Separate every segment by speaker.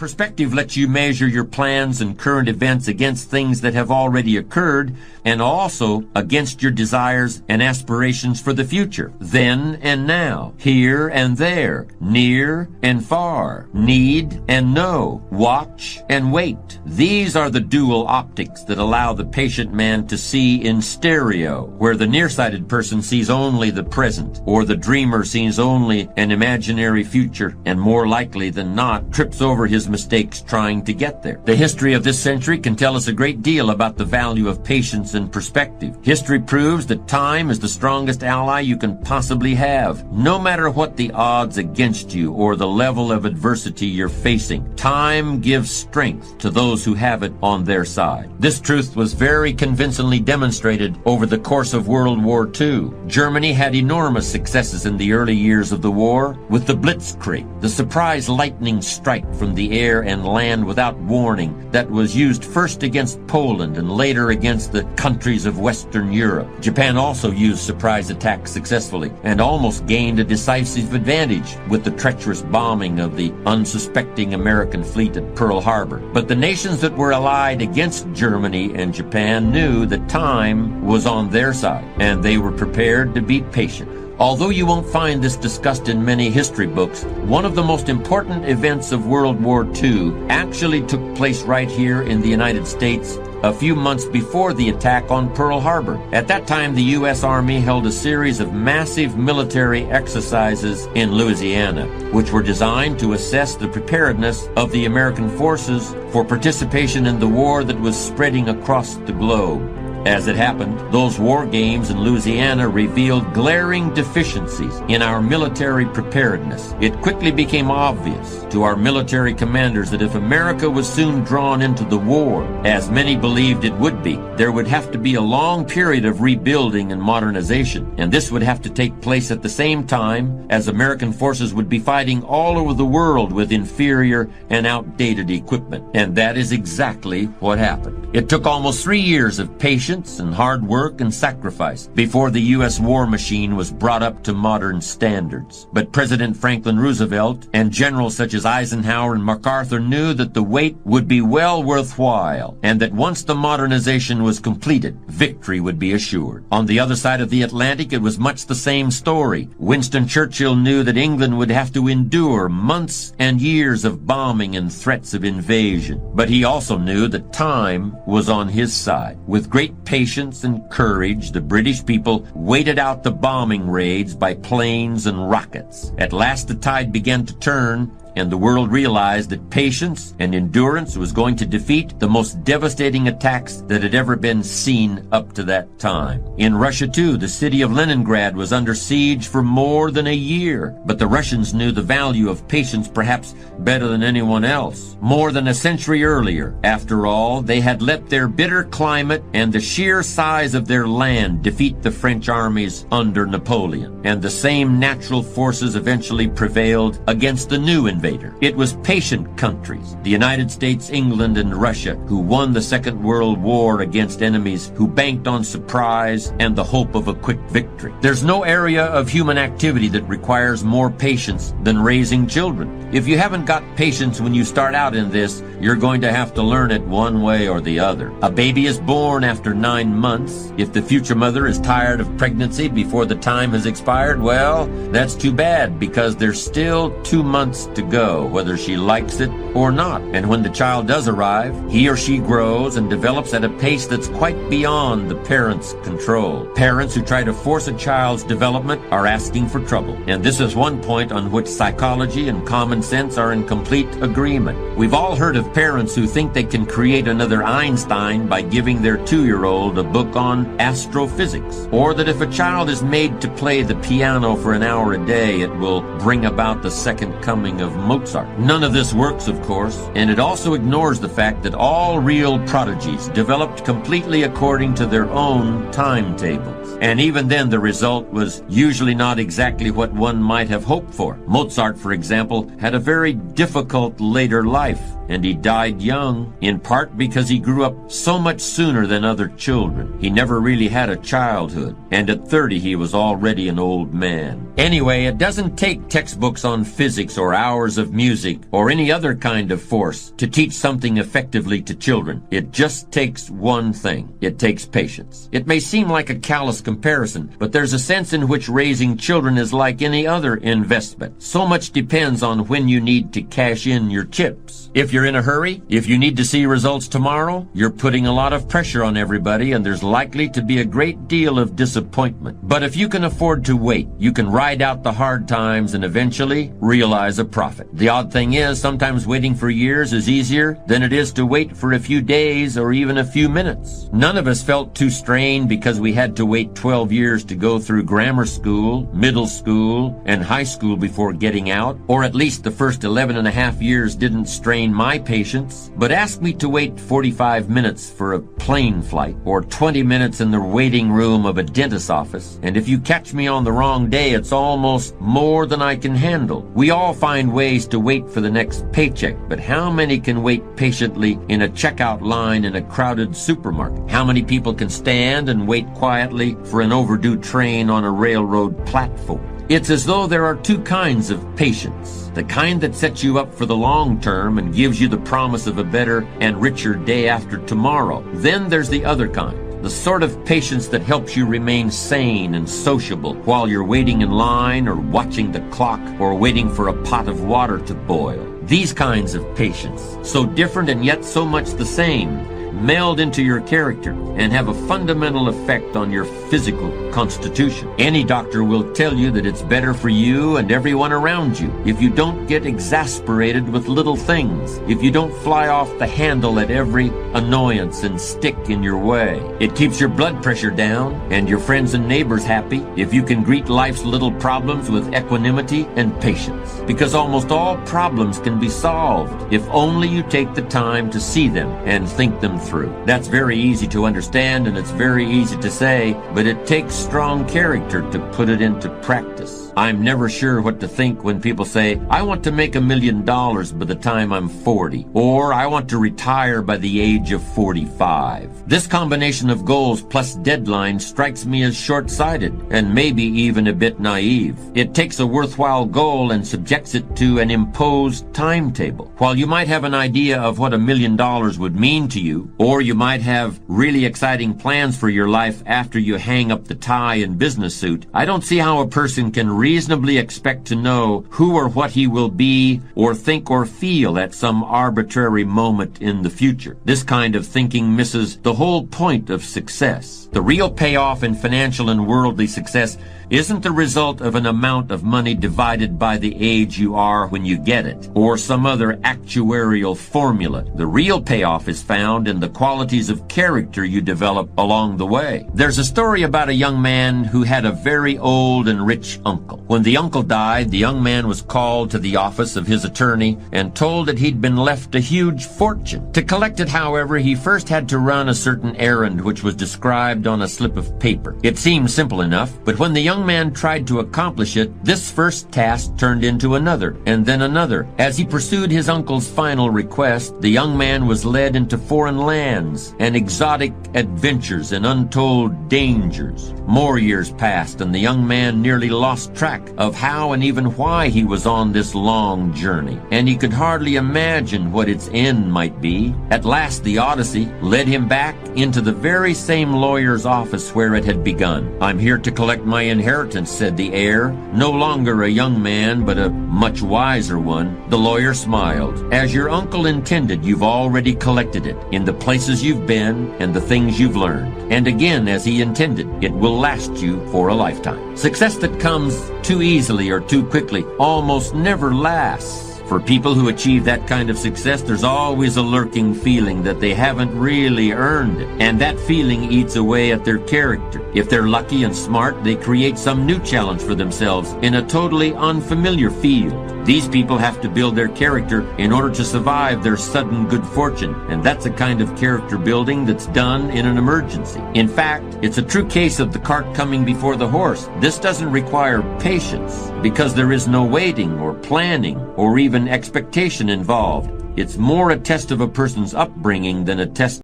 Speaker 1: Perspective lets you measure your plans and current events against things that have already occurred and also against your desires and aspirations for the future, then and now, here and there, near and far, need and know, watch and wait. These are the dual optics that allow the patient man to see in stereo, where the nearsighted person sees only the present, or the dreamer sees only an imaginary future, and more likely than not, trips over his mistakes trying to get there. The history of this century can tell us a great deal about the value of patience and perspective. History proves that time is the strongest ally you can possibly have. No matter what the odds against you or the level of adversity you're facing, time gives strength to those who have it on their side. This truth was very convincingly demonstrated over the course of World War II. Germany had enormous successes in the early years of the war with the Blitzkrieg, the surprise lightning strike from the air and land without warning that was used first against Poland and later against the countries of Western Europe. Japan also used surprise attacks successfully and almost gained a decisive advantage with the treacherous bombing of the unsuspecting American fleet at Pearl Harbor. But the nations that were allied against Germany and Japan knew that time was on their side, and they were prepared to be patient. Although you won't find this discussed in many history books, one of the most important events of World War II actually took place right here in the United States a few months before the attack on Pearl Harbor. At that time, the U.S. Army held a series of massive military exercises in Louisiana, which were designed to assess the preparedness of the American forces for participation in the war that was spreading across the globe. As it happened, those war games in Louisiana revealed glaring deficiencies in our military preparedness. It quickly became obvious to our military commanders that if America was soon drawn into the war, as many believed it would be, there would have to be a long period of rebuilding and modernization, and this would have to take place at the same time as American forces would be fighting all over the world with inferior and outdated equipment. And that is exactly what happened. It took almost 3 years of patience and hard work and sacrifice before the U.S. war machine was brought up to modern standards. But President Franklin Roosevelt and generals such as Eisenhower and MacArthur knew that the wait would be well worthwhile, and that once the modernization was completed, victory would be assured. On the other side of the Atlantic, it was much the same story. Winston Churchill knew that England would have to endure months and years of bombing and threats of invasion. But he also knew that time was on his side. With great patience and courage, the British people waited out the bombing raids by planes and rockets. At last the tide began to turn, and the world realized that patience and endurance was going to defeat the most devastating attacks that had ever been seen up to that time. In Russia, too, the city of Leningrad was under siege for more than a year, but the Russians knew the value of patience perhaps better than anyone else. More than a century earlier, after all, they had let their bitter climate and the sheer size of their land defeat the French armies under Napoleon, and the same natural forces eventually prevailed against the new invasion. It was patient countries, the United States, England, and Russia, who won the Second World War against enemies who banked on surprise and the hope of a quick victory. There's no area of human activity that requires more patience than raising children. If you haven't got patience when you start out in this, you're going to have to learn it one way or the other. A baby is born after 9 months. If the future mother is tired of pregnancy before the time has expired, well, that's too bad, because there's still 2 months to go, whether she likes it or not. And when the child does arrive, he or she grows and develops at a pace that's quite beyond the parent's control. Parents who try to force a child's development are asking for trouble. And this is one point on which psychology and common sense are in complete agreement. We've all heard of parents who think they can create another Einstein by giving their 2-year-old a book on astrophysics, or that if a child is made to play the piano for an hour a day, it will bring about the second coming of Mozart. None of this works, of course, and it also ignores the fact that all real prodigies developed completely according to their own timetables. And even then, the result was usually not exactly what one might have hoped for. Mozart, for example, had a very difficult later life. and he died young, in part because he grew up so much sooner than other children. He never really had a childhood, and at 30 he was already an old man. Anyway, it doesn't take textbooks on physics or hours of music or any other kind of force to teach something effectively to children. It just takes one thing. It takes patience. It may seem like a callous comparison, but there's a sense in which raising children is like any other investment. So much depends on when you need to cash in your chips. If you're in a hurry, if you need to see results tomorrow, you're putting a lot of pressure on everybody, and there's likely to be a great deal of disappointment. But if you can afford to wait, you can ride out the hard times and eventually realize a profit. The odd thing is, sometimes waiting for years is easier than it is to wait for a few days or even a few minutes. None of us felt too strained because we had to wait 12 years to go through grammar school, middle school, and high school before getting out, or at least the first 11 and a half years didn't strain my patience. But ask me to wait 45 minutes for a plane flight or 20 minutes in the waiting room of a dentist's office, and if you catch me on the wrong day, it's almost more than I can handle. We all find ways to wait for the next paycheck, but how many can wait patiently in a checkout line in a crowded supermarket? How many people can stand and wait quietly for an overdue train on a railroad platform? It's as though there are two kinds of patience. The kind that sets you up for the long term and gives you the promise of a better and richer day after tomorrow. Then there's the other kind. The sort of patience that helps you remain sane and sociable while you're waiting in line or watching the clock or waiting for a pot of water to boil. These kinds of patience, so different and yet so much the same, meld into your character and have a fundamental effect on your physical constitution. Any doctor will tell you that it's better for you and everyone around you if you don't get exasperated with little things, if you don't fly off the handle at every annoyance and stick in your way. It keeps your blood pressure down and your friends and neighbors happy if you can greet life's little problems with equanimity and patience, because almost all problems can be solved if only you take the time to see them and think them through. That's very easy to understand and it's very easy to say, but it takes strong character to put it into practice. I'm never sure what to think when people say, I want to make $1 million by the time I'm 40, or I want to retire by the age of 45. This combination of goals plus deadlines strikes me as short-sighted and maybe even a bit naive. It takes a worthwhile goal and subjects it to an imposed timetable. While you might have an idea of what $1 million would mean to you, or you might have really exciting plans for your life after you hang up the tie and business suit, I don't see how a person can reasonably expect to know who or what he will be or think or feel at some arbitrary moment in the future. This kind of thinking misses the whole point of success. The real payoff in financial and worldly success isn't the result of an amount of money divided by the age you are when you get it, or some other actuarial formula. The real payoff is found in the qualities of character you develop along the way. There's a story about a young man who had a very old and rich uncle. When the uncle died, the young man was called to the office of his attorney and told that he'd been left a huge fortune. To collect it, however, he first had to run a certain errand which was described on a slip of paper. It seemed simple enough, but when the young man tried to accomplish it, this first task turned into another, and then another. As he pursued his uncle's final request, the young man was led into foreign lands and exotic adventures and untold dangers. More years passed, and the young man nearly lost track of how and even why he was on this long journey, and he could hardly imagine what its end might be. At last, the Odyssey led him back into the very same lawyer's office where it had begun. "I'm here to collect my inheritance," said the heir, no longer a young man, but a much wiser one. The lawyer smiled. "As your uncle intended, you've already collected it, in the places you've been and the things you've learned. And again, as he intended, it will last you for a lifetime." Success that comes too easily or too quickly almost never lasts. For people who achieve that kind of success, there's always a lurking feeling that they haven't really earned it, and that feeling eats away at their character. If they're lucky and smart, they create some new challenge for themselves in a totally unfamiliar field. These people have to build their character in order to survive their sudden good fortune, and that's a kind of character building that's done in an emergency. In fact, it's a true case of the cart coming before the horse. This doesn't require patience, because there is no waiting or planning or even expectation involved. It's more a test of a person's upbringing than a test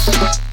Speaker 2: You